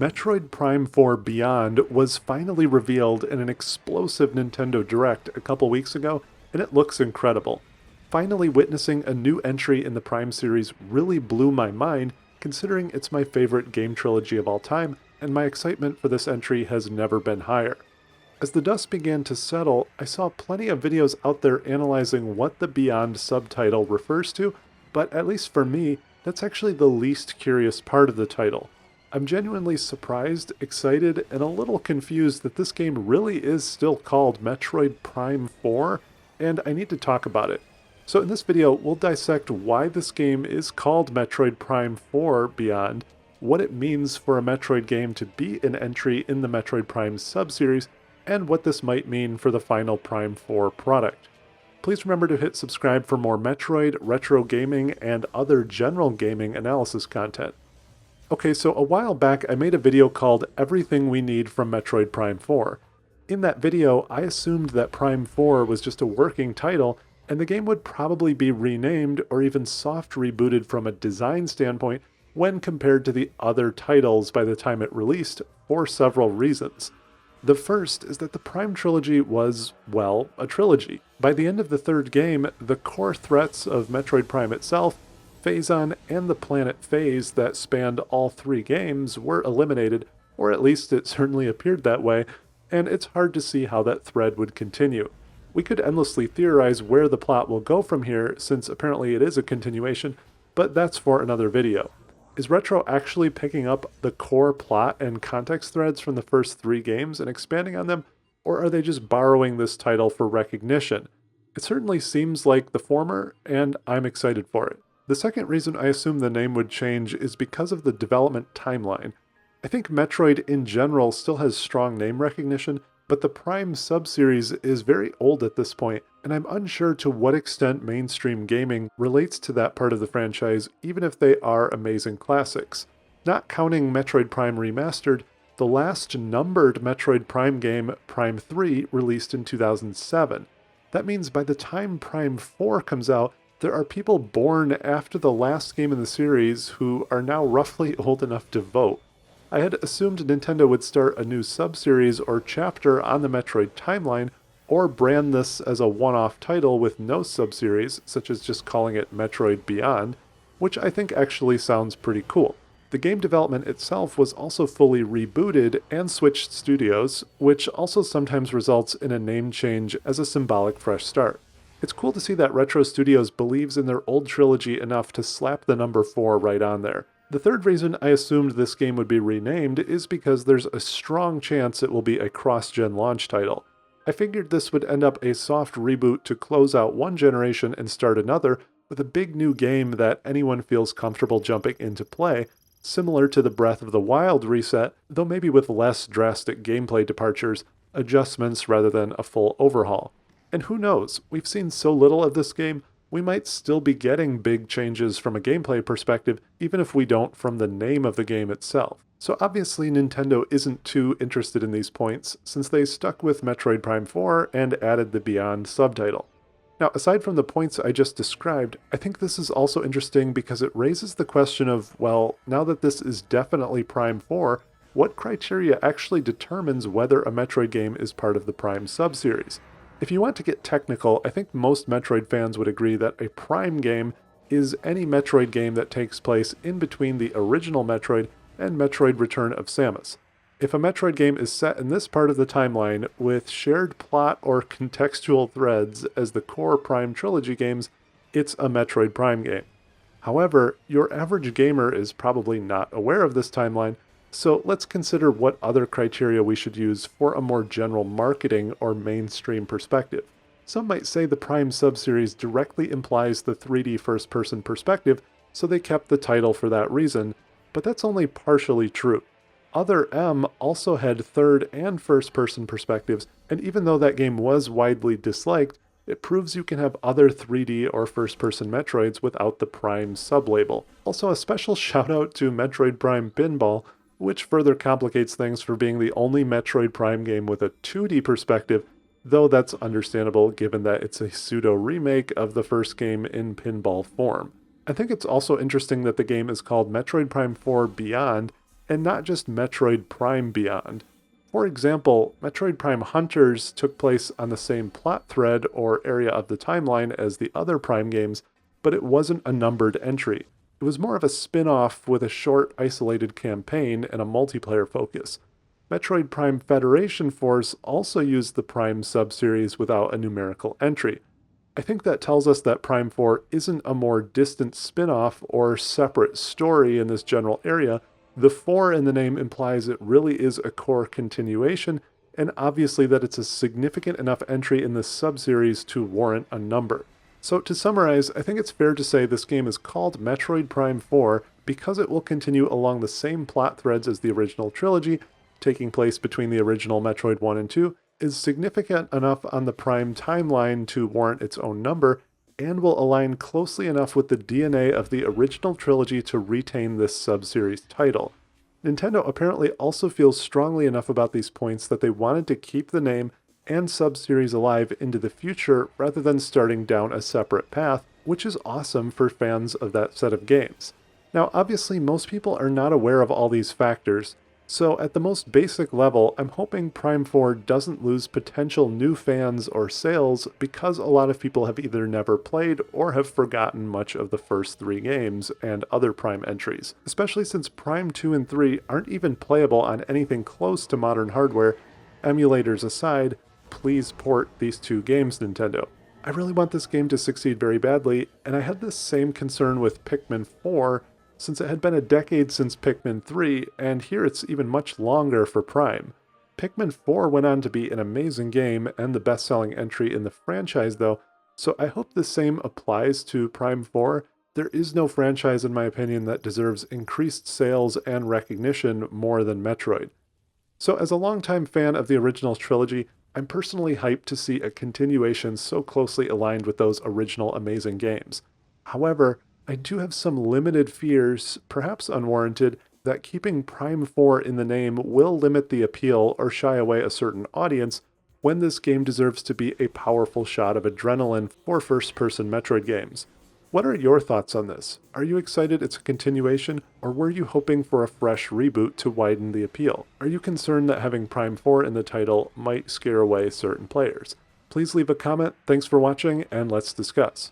Metroid Prime 4 Beyond was finally revealed in an explosive Nintendo Direct a couple weeks ago, and it looks incredible. Finally witnessing a new entry in the Prime series really blew my mind, considering it's my favorite game trilogy of all time, and my excitement for this entry has never been higher. As the dust began to settle, I saw plenty of videos out there analyzing what the Beyond subtitle refers to, but at least for me, that's actually the least curious part of the title. I'm genuinely surprised, excited, and a little confused that this game really is still called Metroid Prime 4, and I need to talk about it. So in this video, we'll dissect why this game is called Metroid Prime 4 Beyond, what it means for a Metroid game to be an entry in the Metroid Prime subseries, and what this might mean for the final Prime 4 product. Please remember to hit subscribe for more Metroid, retro gaming, and other general gaming analysis content. Okay, so a while back I made a video called Everything We Need from Metroid Prime 4. In that video, I assumed that Prime 4 was just a working title, and the game would probably be renamed or even soft rebooted from a design standpoint when compared to the other titles by the time it released, for several reasons. The first is that the Prime trilogy was, well, a trilogy. By the end of the third game, the core threats of Metroid Prime itself, Phazon, and the planet Phase that spanned all three games were eliminated, or at least it certainly appeared that way, and it's hard to see how that thread would continue. We could endlessly theorize where the plot will go from here, since apparently it is a continuation, but that's for another video. Is Retro actually picking up the core plot and context threads from the first three games and expanding on them, or are they just borrowing this title for recognition? It certainly seems like the former, and I'm excited for it. The second reason I assume the name would change is because of the development timeline. I think Metroid in general still has strong name recognition, but the Prime subseries is very old at this point, and I'm unsure to what extent mainstream gaming relates to that part of the franchise, even if they are amazing classics. Not counting Metroid Prime Remastered, the last numbered Metroid Prime game, Prime 3, released in 2007. That means by the time Prime 4 comes out, there are people born after the last game in the series who are now roughly old enough to vote. I had assumed Nintendo would start a new sub-series or chapter on the Metroid timeline, or brand this as a one-off title with no sub-series, such as just calling it Metroid Beyond, which I think actually sounds pretty cool. The game development itself was also fully rebooted and switched studios, which also sometimes results in a name change as a symbolic fresh start. It's cool to see that Retro Studios believes in their old trilogy enough to slap the number 4 right on there. The third reason I assumed this game would be renamed is because there's a strong chance it will be a cross-gen launch title. I figured this would end up a soft reboot to close out one generation and start another with a big new game that anyone feels comfortable jumping into play, similar to the Breath of the Wild reset, though maybe with less drastic gameplay departures, adjustments rather than a full overhaul. And who knows, we've seen so little of this game, we might still be getting big changes from a gameplay perspective, even if we don't from the name of the game itself. So obviously Nintendo isn't too interested in these points, since they stuck with Metroid Prime 4 and added the Beyond subtitle. Now, aside from the points I just described, I think this is also interesting because it raises the question of, well, now that this is definitely Prime 4, what criteria actually determines whether a Metroid game is part of the Prime subseries? If you want to get technical, I think most Metroid fans would agree that a Prime game is any Metroid game that takes place in between the original Metroid and Metroid Return of Samus. If a Metroid game is set in this part of the timeline with shared plot or contextual threads as the core Prime trilogy games, it's a Metroid Prime game. However, your average gamer is probably not aware of this timeline, so let's consider what other criteria we should use for a more general marketing or mainstream perspective. Some might say the Prime subseries directly implies the 3D first-person perspective, so they kept the title for that reason, but that's only partially true. Other M also had third and first-person perspectives, and even though that game was widely disliked, it proves you can have other 3D or first-person Metroids without the Prime sublabel. Also, a special shout-out to Metroid Prime Pinball, which further complicates things for being the only Metroid Prime game with a 2D perspective, though that's understandable given that it's a pseudo-remake of the first game in pinball form. I think it's also interesting that the game is called Metroid Prime 4 Beyond, and not just Metroid Prime Beyond. For example, Metroid Prime Hunters took place on the same plot thread or area of the timeline as the other Prime games, but it wasn't a numbered entry. It was more of a spin-off with a short, isolated campaign and a multiplayer focus. Metroid Prime Federation Force also used the Prime subseries without a numerical entry. I think that tells us that Prime 4 isn't a more distant spin-off or separate story in this general area. The 4 in the name implies it really is a core continuation, and obviously that it's a significant enough entry in this subseries to warrant a number. So to summarize, I think it's fair to say this game is called Metroid Prime 4 because it will continue along the same plot threads as the original trilogy, taking place between the original Metroid 1 and 2, is significant enough on the Prime timeline to warrant its own number, and will align closely enough with the DNA of the original trilogy to retain this sub-series title. Nintendo apparently also feels strongly enough about these points that they wanted to keep the name and sub-series alive into the future rather than starting down a separate path, which is awesome for fans of that set of games. Now, obviously, most people are not aware of all these factors, so at the most basic level, I'm hoping Prime 4 doesn't lose potential new fans or sales because a lot of people have either never played or have forgotten much of the first 3 games and other Prime entries, especially since Prime 2 and 3 aren't even playable on anything close to modern hardware. Emulators aside, please port these 2 games, Nintendo. I really want this game to succeed very badly, and I had this same concern with Pikmin 4, since it had been a decade since Pikmin 3, and here it's even much longer for Prime. Pikmin 4 went on to be an amazing game and the best-selling entry in the franchise though, so I hope the same applies to Prime 4. There is no franchise in my opinion that deserves increased sales and recognition more than Metroid. So as a longtime fan of the original trilogy, I'm personally hyped to see a continuation so closely aligned with those original amazing games. However, I do have some limited fears, perhaps unwarranted, that keeping Prime 4 in the name will limit the appeal or shy away a certain audience when this game deserves to be a powerful shot of adrenaline for first-person Metroid games. What are your thoughts on this? Are you excited it's a continuation, or were you hoping for a fresh reboot to widen the appeal? Are you concerned that having Prime 4 in the title might scare away certain players? Please leave a comment, thanks for watching, and let's discuss.